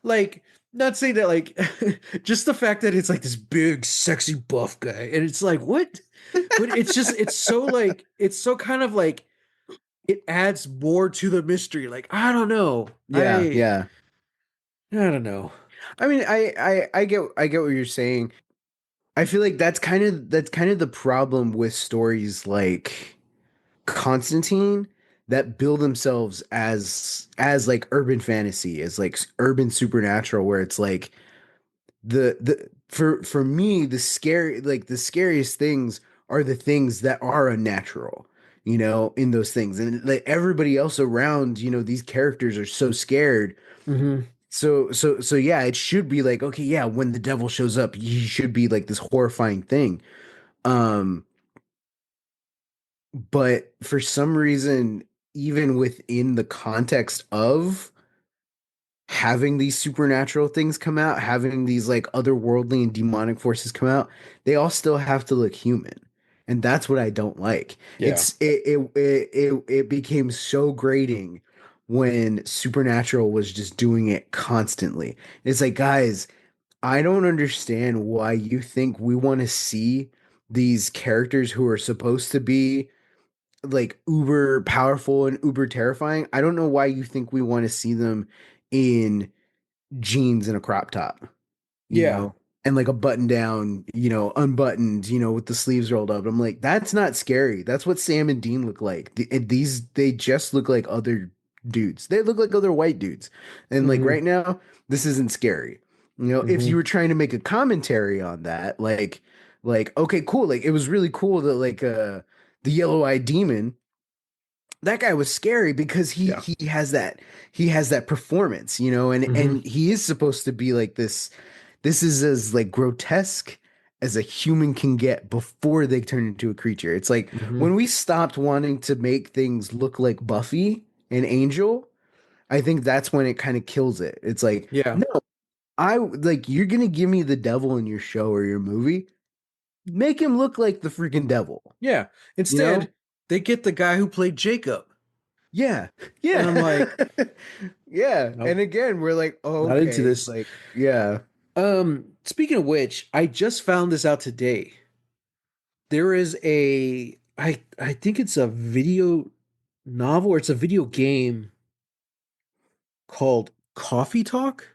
Like not saying that like just the fact that it's like this big, sexy buff guy. And it's like, what? But it's so kind of like it adds more to the mystery. Like, I don't know. Yeah, I yeah. I don't know. I mean, I get what you're saying. I feel like that's kind of the problem with stories like Constantine that build themselves as like urban fantasy, as like urban supernatural, where it's like the for me the scariest things are the things that are unnatural, you know, in those things, and like everybody else around, you know, these characters are so scared. Hmm. So yeah, it should be like, okay, yeah, when the devil shows up, he should be like this horrifying thing. Um, but for some reason, even within the context of having these supernatural things come out, having these like otherworldly and demonic forces come out, they all still have to look human. And that's what I don't like. Yeah. It became so grating when Supernatural was just doing it constantly. It's like, guys, I don't understand why you think we want to see these characters who are supposed to be like uber powerful and uber terrifying. I don't know why you think we want to see them in jeans and a crop top, you Yeah. know, and like a button down, you know, unbuttoned, you know, with the sleeves rolled up. I'm like, that's not scary. That's what Sam and Dean look like. These, they just look like other dudes. They look like other white dudes. And like Hmm. right now, this isn't scary. You know, if you Hmm. were trying to make a commentary on that, okay, cool. Like it was really cool that the yellow-eyed demon, that guy was scary because Yeah. he has that performance, you know, Hmm. and he is supposed to be like this is as like grotesque as a human can get before they turn into a creature. It's like Hmm. when we stopped wanting to make things look like Buffy and Angel, I think that's when it kind of kills it. It's like, Yeah. no, I like you're gonna give me the devil in your show or your movie, make him look like the freaking devil, Yeah. you know? Instead, they get the guy who played Jacob. Yeah. And Yeah. I'm like, Yeah. And nope, again, we're like, oh, not into okay. this. Like, yeah. Speaking of which, I just found this out today. There is I think it's a video novel or it's a video game called Coffee Talk.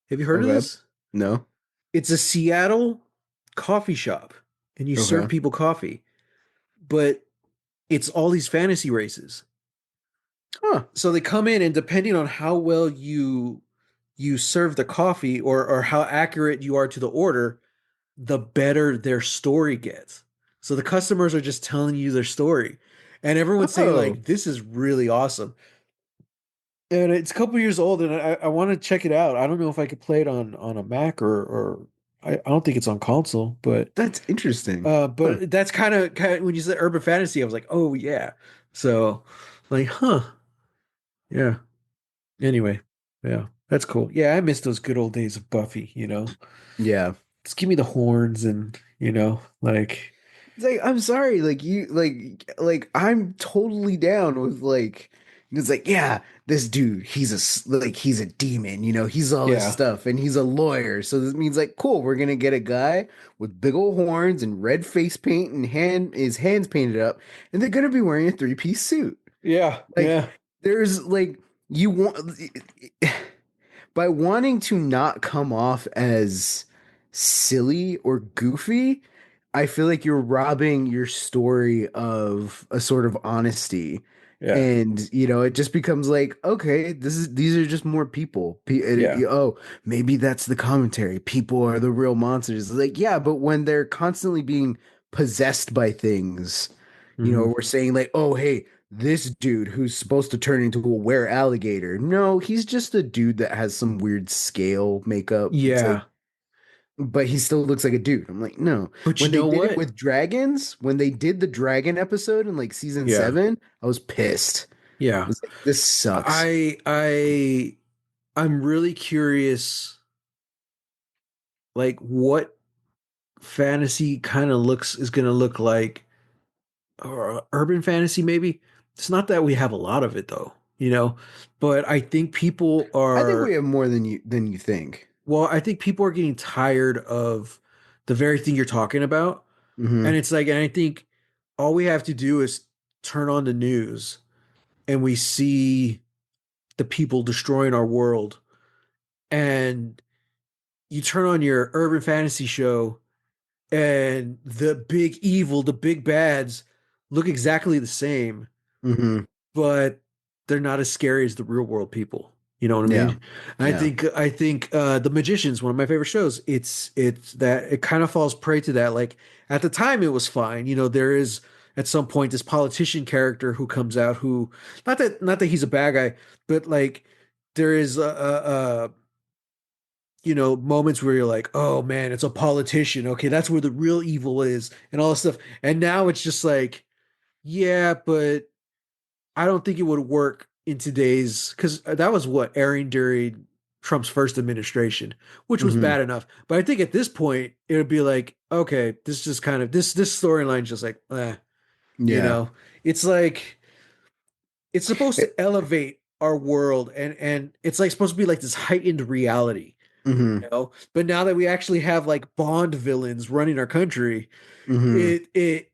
Have you heard of Okay. this? No. It's a Seattle coffee shop and you serve Okay. people coffee, but it's all these fantasy races. Huh. So they come in and depending on how well you serve the coffee or how accurate you are to the order, the better their story gets. So the customers are just telling you their story. And everyone's saying Oh, like this is really awesome. And it's a couple years old and I want to check it out. I don't know if I could play it on a Mac or I don't think it's on console, that's interesting. Huh. but that's kind of when you said urban fantasy, I was like, oh yeah. So like, huh. Yeah. Anyway, yeah, that's cool. Yeah, I miss those good old days of Buffy, you know. Yeah. Just give me the horns and, like It's like, I'm sorry, like you like I'm totally down with like it's like, yeah, this dude, he's a demon, you know, he's all this yeah. stuff and he's a lawyer. So this means like, cool, we're gonna get a guy with big old horns and red face paint and his hands painted up, and they're gonna be wearing a three-piece suit. Yeah. Like Yeah. there's like you want by wanting to not come off as silly or goofy, I feel like you're robbing your story of a sort of honesty. Yeah. And you know, it just becomes like, okay, these are just more people. Yeah. Oh, maybe that's the commentary. People are the real monsters. Like, yeah, but when they're constantly being possessed by things, you know, Hmm. we're saying like, oh, hey, this dude who's supposed to turn into a were alligator. No, he's just a dude that has some weird scale makeup. It's like, Yeah. but he still looks like a dude. I'm like, no. But When you they know did it what? with dragons, when they did the dragon episode in like season Yeah. 7, I was pissed. I Yeah. was like, this sucks. I'm really curious like what fantasy kind of looks is going to look like or urban fantasy maybe. It's not that we have a lot of it though, but I think people I think we are have more than you think. well, I think people are getting tired of the very thing you're talking about. And Hmm. it's like, and I think all we have to do is turn on the news and we see the people destroying our world and you turn on your urban fantasy show and the big evil, the big bads look exactly the same, Hmm. but they're not as scary as the real world people. You know what I Yeah. mean? Yeah. I think The Magician's one of my favorite shows. It's that it kind of falls prey to that. Like at the time it was fine. You know, there is at some point this politician character who comes out who not that he's a bad guy, but like there is moments where you're like, oh man, it's a politician. Okay, that's where the real evil is and all this stuff. And now it's just like, yeah, but I don't think it would work in today's because that was what airing during Trump's first administration, which was Hmm. bad enough. But I think at this point it would be like, okay, this just kind of this storyline just like, you Yeah. know, it's like it's supposed to elevate our world and it's like supposed to be like this heightened reality, Hmm. you know. But now that we actually have like Bond villains running our country, Hmm. it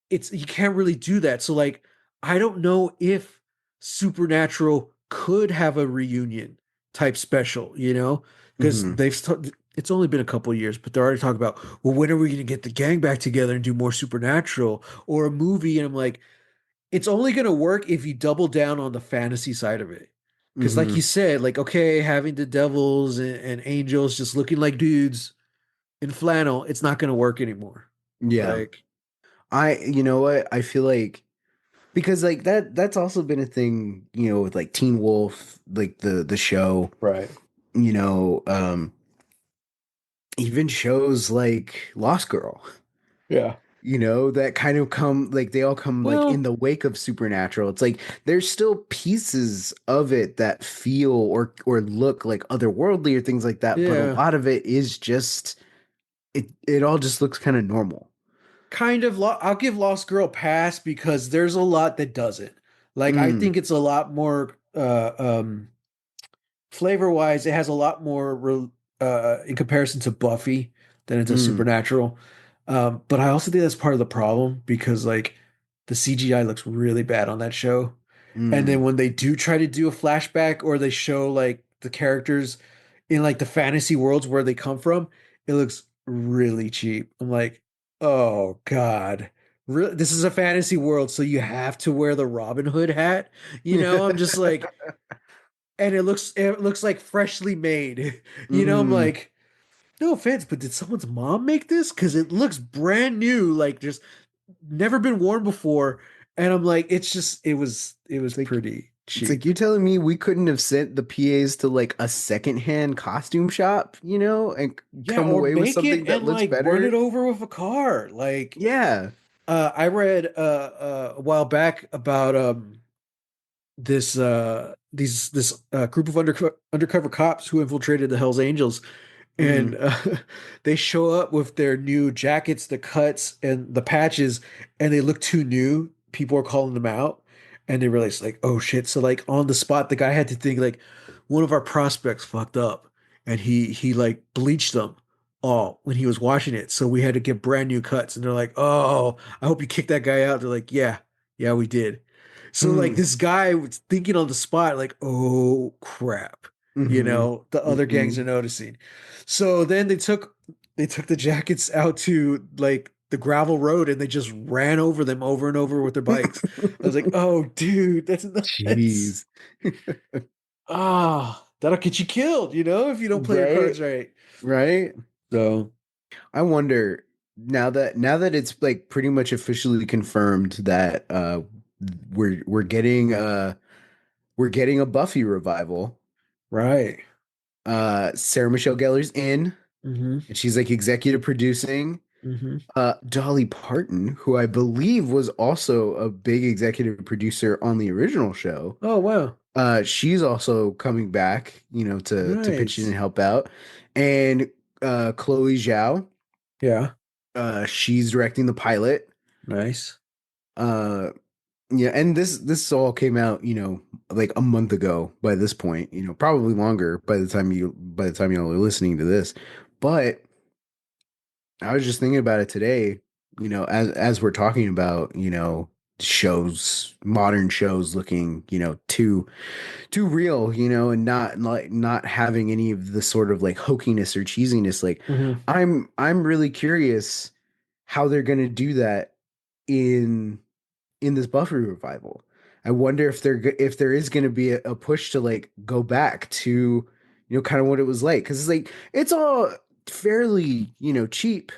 it's you can't really do that. So like I don't know if Supernatural could have a reunion type special, you know, because Hmm. it's only been a couple of years, but they're already talking about, well, when are we going to get the gang back together and do more Supernatural or a movie? And I'm like, it's only going to work if you double down on the fantasy side of it. Because like Hmm. you said, like okay, having the devils and angels just looking like dudes in flannel, it's not going to work anymore. Yeah. Like, You know what? I feel like because like that's also been a thing, with like Teen Wolf, like the show, right. you know, even shows like Lost Girl, Yeah. that kind of come like they all come like in Well, the wake of Supernatural. It's like there's still pieces of it that feel or look like otherworldly or things like that, but a yeah, lot of it is just it all just looks kind of normal. kind of. I'll give Lost Girl a pass because there's a lot that doesn't. Like, I Mm, think it's a lot more flavor wise. It has a lot more in comparison to Buffy than it does mm, Supernatural. But I also think that's part of the problem because like the CGI looks really bad on that show. And then mm. when they do try to do a flashback or they show like the characters in like the fantasy worlds where they come from, it looks really cheap. I'm like, oh God. Really? This is a fantasy world, so you have to wear the Robin Hood hat. You know, I'm just like, and it looks like freshly made. You know, I'm Mm. like, no offense, but did someone's mom make this? Because it looks brand new, like just never been worn before. And I'm like, it was It's like pretty it's like cheap. you're telling me we couldn't have sent the PAs to like a secondhand costume shop, and Yeah, come or away with make it something that and looks like run it better. over with a car. Like Yeah. I read a while back about this group of undercover cops who infiltrated the Hells Angels, and Mm, they show up with their new jackets, the cuts, and the patches, and they look too new. People are calling them out, and they realize like, oh shit! So like on the spot, the guy had to think like one of our prospects fucked up, and he like bleached them all when he was washing it. So we had to get brand new cuts, and they're like, oh, I hope you kicked that guy out. They're like, yeah, yeah, we did. So like mm, this guy was thinking on the spot, like, oh crap, mm-hmm, the other gangs mm-hmm. are noticing. So then they took the jackets out to like the gravel road and they just ran over them over and over with their bikes. I was like, oh dude, that's nuts. Jeez. That'll get you killed, if you don't play your Right? cards right. Right? So I wonder now that it's like pretty much officially confirmed that we're getting a Buffy revival. right. Sarah Michelle Gellar's in, Mm-hmm. and she's like executive producing. Mm-hmm. Dolly Parton, who I believe was also a big executive producer on the original show, Oh wow. she's also coming back, to pitch in and Nice. help out. And Chloe Zhao, Yeah. she's directing the pilot. Nice. Uh, yeah, and this all came out, like a month ago by this point, probably longer by the time y'all are listening to this. But I was just thinking about it today, as we're talking about, shows, modern shows looking, too real, and not having any of the sort of like hokiness or cheesiness. Like Hmm. I'm really curious how they're gonna do that in this Buffy revival. I wonder if there is going to be a push to like go back to kind of what it was like, because it's like it's all fairly cheap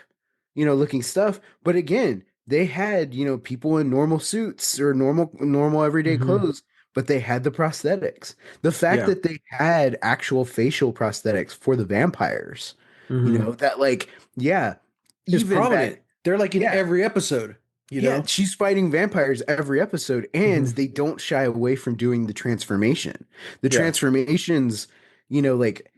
looking stuff, but again they had people in normal suits or normal everyday Hmm. clothes, but they had the prosthetics. The fact Yeah. that they had actual facial prosthetics for the vampires, Hmm. that like yeah, It's even prominent. back They're like in yeah every episode, you yeah, know? she's fighting vampires every episode, and Hmm. they don't shy away from doing the transformation. The Yeah. transformations, like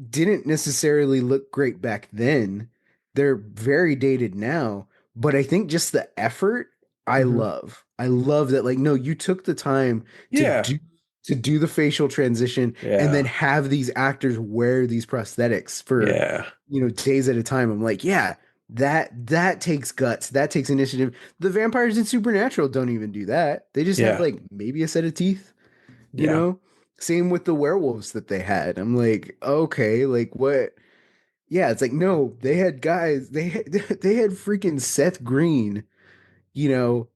didn't necessarily look great back then. They're very dated now, but I think just the effort I Hmm. love. I love that like no, you took the time to Yeah. do the facial transition and then Yeah. have these actors wear these prosthetics for Yeah. days at a time. I'm like, yeah, that takes guts. That takes initiative. The vampires in Supernatural don't even do that. They just have Yeah. like maybe a set of teeth, you Yeah. know? Same with the werewolves that they had. I'm like, okay, like what? Yeah, it's like no, they had guys. They had freaking Seth Green,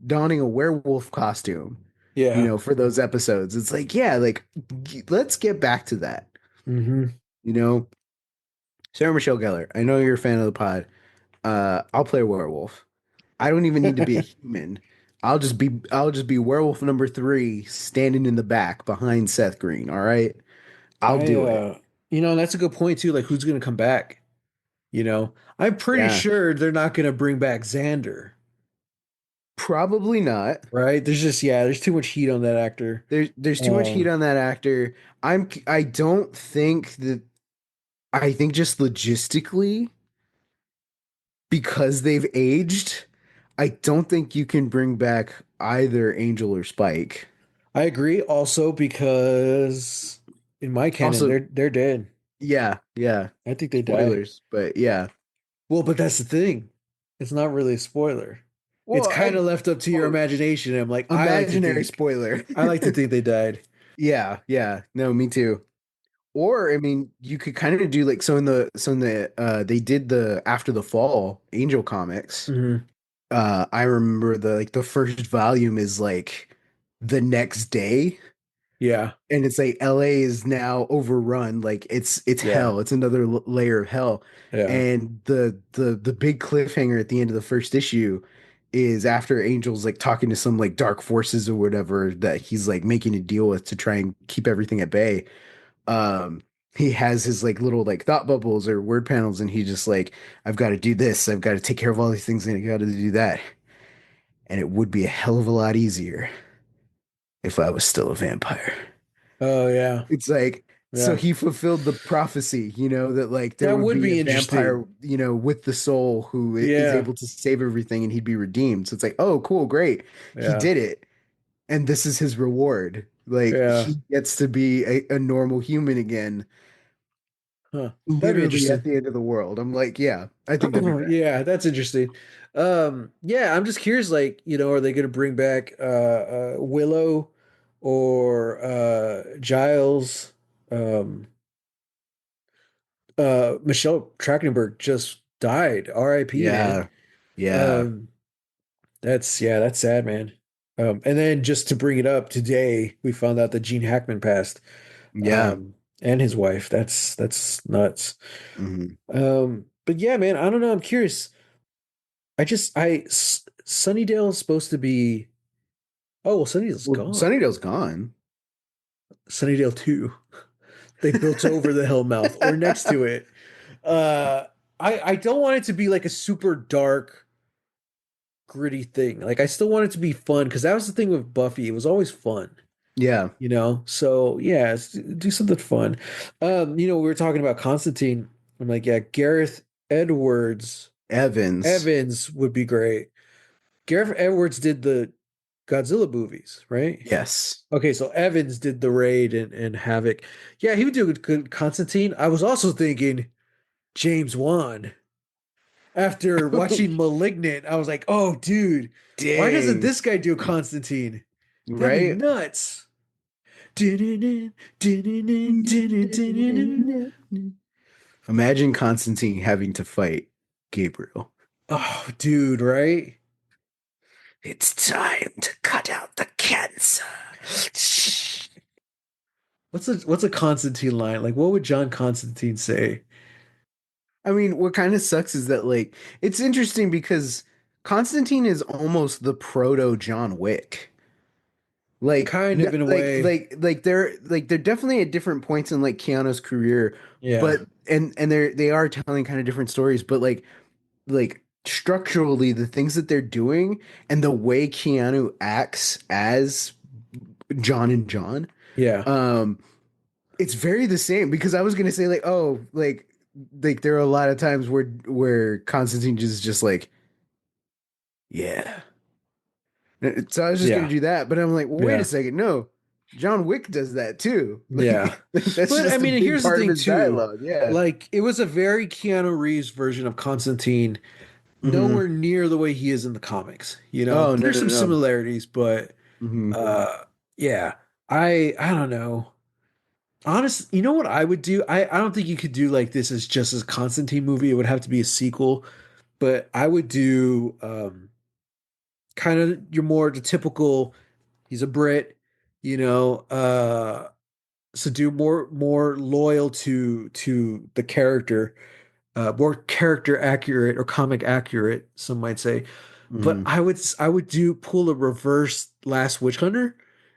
donning a werewolf costume, Yeah. for those episodes. It's like, yeah, like let's get back to that. Hmm. You know, Sarah Michelle Gellar. I know you're a fan of the pod. I'll play a werewolf. I don't even need to be a human. I'll just be werewolf number 3 standing in the back behind Seth Green. All right. I'll I do it. that's a good point too. Like who's gonna come back? I'm pretty Yeah. sure they're not gonna bring back Xander, Probably not. right? There's too much heat on that actor. There's too much heat Um, on that actor. I don't think that I think just logistically, because they've aged, I don't think you can bring back either Angel or Spike. I agree also because in my canon, Also, they're dead. yeah, yeah. I think they died. Spoilers, but yeah. Well, but that's the thing. It's not really a spoiler. It's Well, kind of left up to your well, imagination. I'm like, imaginary spoiler. I like to think they died. Yeah, yeah. No, me too. Or I mean, you could kind of do like they did the After the Fall Angel comics. Hmm. I remember the first volume is like the next day, Yeah. and it's like LA is now overrun, like it's Yeah. hell. It's another layer of hell. Yeah. And the big cliffhanger at the end of the first issue is after Angel's like talking to some like dark forces or whatever that he's like making a deal with to try and keep everything at bay. um he has his like little like thought bubbles or word panels, and he just like, I've got to do this, I've got to take care of all these things, and I got to do that, and it would be a hell of a lot easier if I was still a vampire. Oh yeah. It's like, so Yeah. he fulfilled the prophecy, that like there That would would be a be interesting. vampire, with the soul who is Yeah. able to save everything and he'd be redeemed. So it's like, oh cool, great, he Yeah. did it, and this is his reward. Like Yeah. he gets to be a normal human again, Huh. That'd be literally at interesting. the end of the world. I'm like, yeah, I think that'd be bad. Yeah, that's interesting. Yeah, I'm just curious, like, are they gonna bring back Willow or Giles? Um Michelle Trachtenberg just died. R.I.P., man. Yeah, yeah, Um that's sad, man. And then just to bring it up today, we found out that Gene Hackman passed. yeah. And his wife. That's nuts. Hmm. But yeah, man, I don't know. I'm curious. Sunnydale is supposed to be. Oh, well, Sunnydale's Well, gone. Sunnydale's gone. Sunnydale 2. They built over the Hellmouth or next to it. Uh, I don't want it to be like a super dark, gritty thing. Like I still want it to be fun because that was the thing with Buffy. It was always fun, Yeah, So yeah, do something fun. We were talking about Constantine. I'm like, yeah, Gareth Edwards Evans. Evans would be great. Gareth Edwards did the Godzilla movies, right? Yes. Okay, so Evans did the Raid and Havoc. Yeah, he would do a good Constantine. I was also thinking James Wan. After watching Malignant, I was like, oh, dude, why doesn't Dang. this guy do Constantine? That'd be Right? nuts. Dun-dun-dun, dun-dun-dun, dun-dun-dun-dun. Imagine Constantine having to fight Gabriel. Oh, dude, right? It's time to cut out the cancer. What's a Constantine line? Like, what would John Constantine say? I mean, what kind of sucks is that like it's interesting because Constantine is almost the proto John Wick. Kind of in a way. They're definitely at different points in like Keanu's career, Yeah, but and they are telling kind of different stories, but like structurally the things that they're doing and the way Keanu acts as John and John, yeah, um, it's very the same because I was gonna say like, oh, like there are a lot of times where Constantine just like, yeah. So I was just gonna yeah, do that, but I'm like, well, wait a yeah, second, no. John Wick does that too. yeah. Like that's But I just a mean, big here's the part of thing his too. dialogue. Yeah. Like, it was a very Keanu Reeves version of Constantine, Hmm. nowhere near the way he is in the comics. Oh no There's no some no. similarities, but Hmm. yeah, I don't know. Honest, you know what I would do? I don't think you could do like this as just as Constantine movie. It would have to be a sequel, but I would do kind of your more the typical. He's a Brit, you know. So do more loyal to the character, more character accurate or comic accurate, some might say. But Hmm. I would do pull a reverse Last Witch Hunter,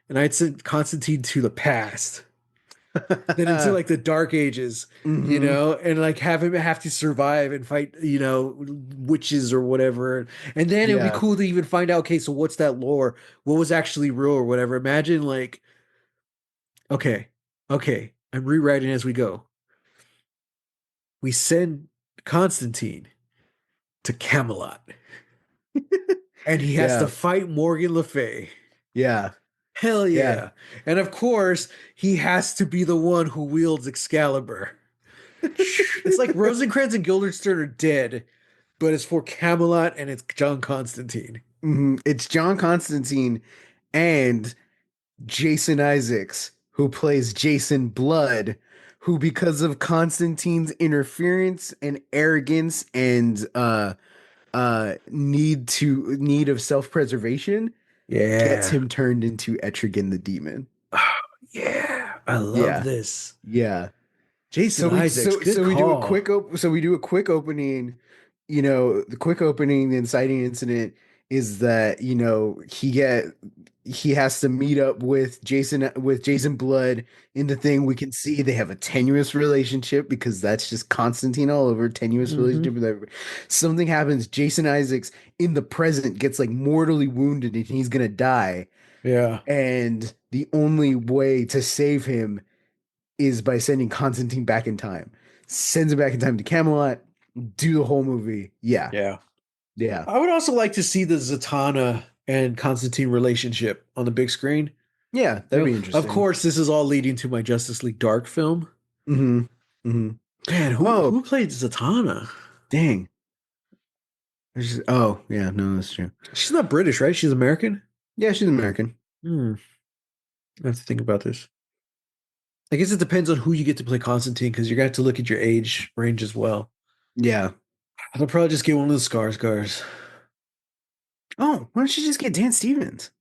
and I'd send Constantine to the past, then into like the dark ages, Hmm. and like have him have to survive and fight, witches or whatever. And then it would be Yeah. cool to even find out, okay, so what's that lore? What was actually real or whatever? Imagine like, okay, okay, I'm rewriting as we go. We send Constantine to Camelot, and he has to Yeah. fight Morgan Le Fay. Yeah. Hell Yeah. yeah. And of course, he has to be the one who wields Excalibur. It's like Rosencrantz and Guildenstern are dead, but it's for Camelot and it's John Constantine. Mhm. It's John Constantine and Jason Isaacs, who plays Jason Blood, who, because of Constantine's interference and arrogance and need of self-preservation, gets Yeah. him turned into Etrigan the demon. Oh, yeah. I love Yeah, this. yeah. Jason So we Isaacs, so good so we do a call. quick so we do a quick opening. The quick opening, the inciting incident is that he has to meet up with Jason Blood in the thing. We can see they have a tenuous relationship because that's just Constantine all over, tenuous Hmm. relationship with everybody. Something happens. Jason Isaacs in the present gets like mortally wounded and he's gonna die. Yeah. And the only way to save him is by sending Constantine back in time. Sends him back in time to Camelot, do the whole movie. Yeah. Yeah. Yeah. I would also like to see the Zatanna and Constantine relationship on the big screen. Yeah, that'd be Of interesting. course, this is all leading to my Justice League Dark film. Hmm. Hmm. Man, who Oh, who played Zatanna? dang. Oh, yeah, no, that's true. She's not British, right? She's American. Yeah, she's American. Hmm. I have to think about this. I guess it depends on who you get to play Constantine because you're gonna have to look at your age range as well. Yeah. I'll probably just get one of the Skarsgårds. Oh, why don't you just get Dan Stevens?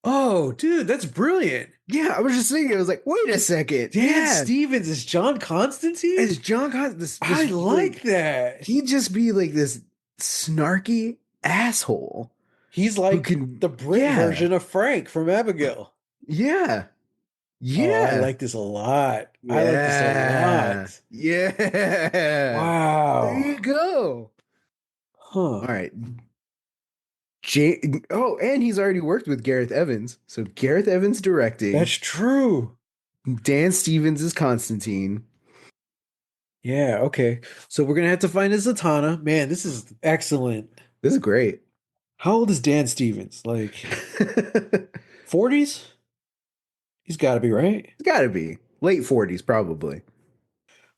Oh, dude, that's brilliant. Yeah, I was just thinking, I was like, wait a second. Dan Yeah. Stevens is John Constantine? As John Con I this like like that. he'd just be like this snarky asshole He's who like can the Brit yeah. version of Frank from Abigail. Yeah. Oh, I Yeah. like this a lot. I like this a Yeah. lot. Yeah. There Wow. you go. Huh. All right. Oh, and he's already worked with Gareth Evans. So Gareth Evans directing. That's true. Dan Stevens is Constantine. Yeah, okay. So we're gonna have to find a Zatanna. Man, this is excellent. This is great. How old is Dan Stevens? Like It's 40s? He's got to be, right? gotta be late 40s, probably.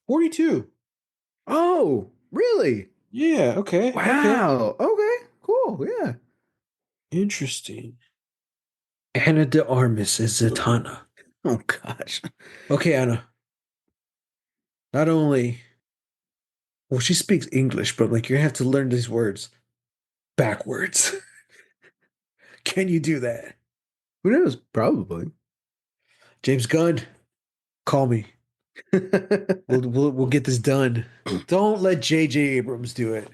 42. Oh, Really? Yeah, okay, okay. Wow. Okay. Cool. Yeah. Interesting. Anna de Armas is Zatanna. Oh gosh. Okay, Anna. Not only, well, she speaks English, but like you're gonna have to learn these words backwards. Can you do that? Who knows? Probably. James Gunn, call me. We'll get this done. Don't let J.J. Abrams do it.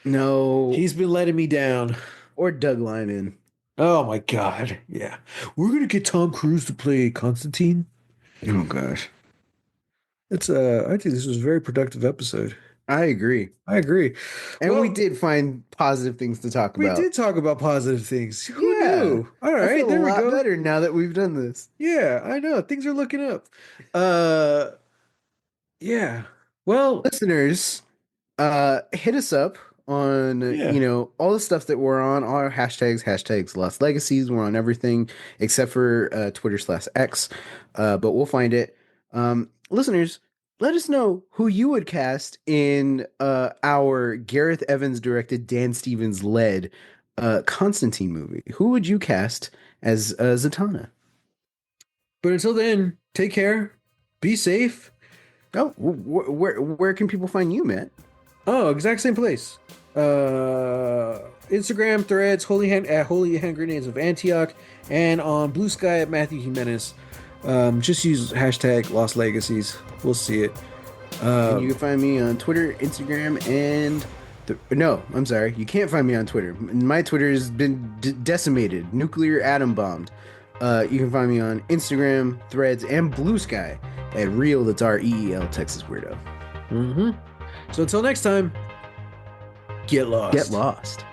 No. He's been letting me down. Or Doug Lyman. Oh my God. Yeah. We're gonna get Tom Cruise to play Constantine. Oh gosh. It's I think this was a very productive episode. I agree. I agree. And we Well, did find positive things to talk we about. did talk about positive things. Who Yeah. knew? All I right, feel a there we lot go. better now that we've done this. Yeah, I know. Things are looking up. Uh yeah. Well, Listeners, hit us up on yeah. all the stuff that we're on, all our hashtags Lost Legacies. We're on everything except for Twitter/X, but we'll find it. Listeners, let us know who you would cast in our Gareth Evans directed, Dan Stevens led Constantine movie. Who would you cast as Zatanna? But until then, take care. Be safe. Oh, where can people find you, Matt? Oh, exact same place. Instagram, Threads, Holy Hand Grenades of Antioch, and on BluSky at Matthew Jimenez. Just use hashtag Lost Legacies. We'll see it. And you can find me on Twitter, Instagram, and no, I'm sorry, you can't find me on Twitter. My Twitter has been decimated, nuclear atom bombed. You can find me on Instagram, Threads, and BluSky at Real. That's REEL Texas Weirdo. So until next time, get lost. Get lost.